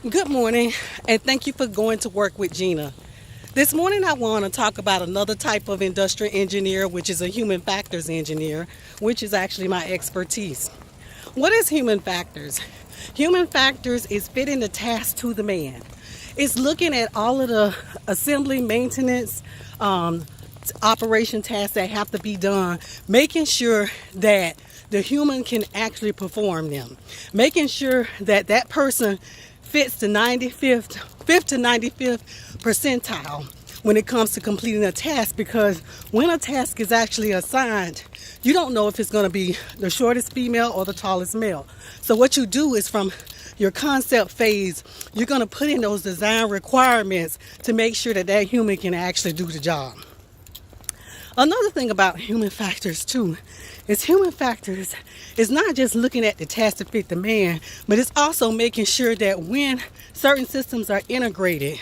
Good morning, and thank you for going to work with Gena. This morning, I want to talk about another type of industrial engineer, which is a human factors engineer, which is actually my expertise. What is human factors? Human factors is fitting the task to the man. It's looking at all of the assembly, maintenance, operation tasks that have to be done, making sure that the human can actually perform them, making sure that that person fits the 5th to 95th percentile when it comes to completing a task, because when a task is actually assigned, you don't know if it's going to be the shortest female or the tallest male. So what you do is, from your concept phase, you're going to put in those design requirements to make sure that that human can actually do the job. Another thing about human factors too is human factors is not just looking at the task to fit the man, but it's also making sure that when certain systems are integrated,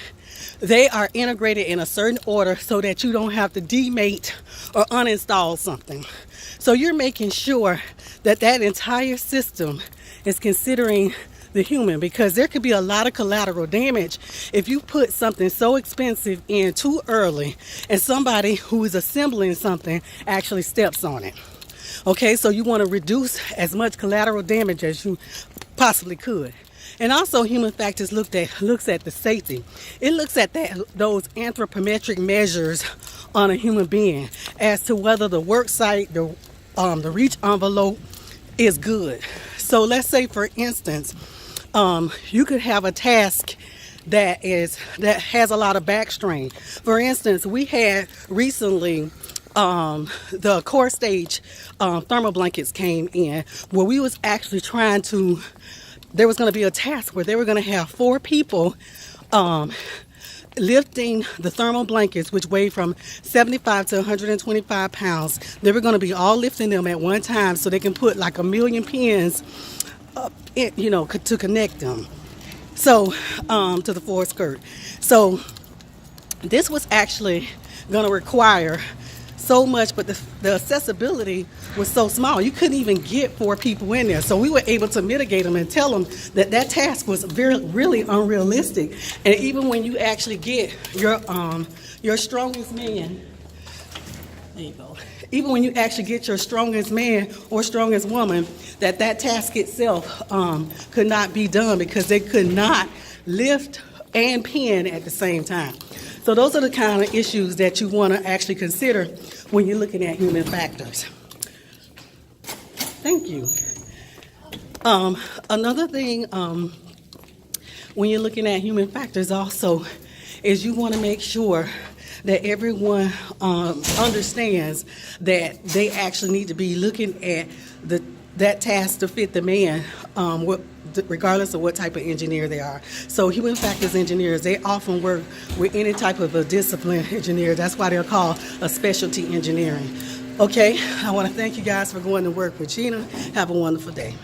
they are integrated in a certain order so that you don't have to demate or uninstall something. So you're making sure that that entire system is considering the human, because there could be a lot of collateral damage if you put something so expensive in too early and somebody who is assembling something actually steps on it. Okay, so you want to reduce as much collateral damage as you possibly could. And also, human factors looks at the safety. It looks at those anthropometric measures on a human being as to whether the work site, the reach envelope is good. So let's say, for instance, you could have a task that has a lot of back strain. For instance, we had recently the core stage thermal blankets came in, where we was actually there was going to be a task where they were going to have 4 people lifting the thermal blankets, which weigh from 75 to 125 pounds. They were going to be all lifting them at one time so they can put like 1,000,000 pins up, to connect them. So, to the forward skirt. So, this was actually going to require so much, but the accessibility was so small, you couldn't even get 4 people in there. So we were able to mitigate them and tell them that that task was really unrealistic. And even when you actually get your strongest man, there you go. Even when you actually get your strongest man or strongest woman, that task itself could not be done because they could not lift and pin at the same time. So those are the kind of issues that you want to actually consider when you're looking at human factors. Thank you. Another thing when you're looking at human factors also is you want to make sure that everyone understands that they actually need to be looking at that task to fit the man, regardless of what type of engineer they are. So human factors engineers, they often work with any type of a discipline engineer. That's why they're called a specialty engineering. Okay, I want to thank you guys for going to work with Gena. Have a wonderful day.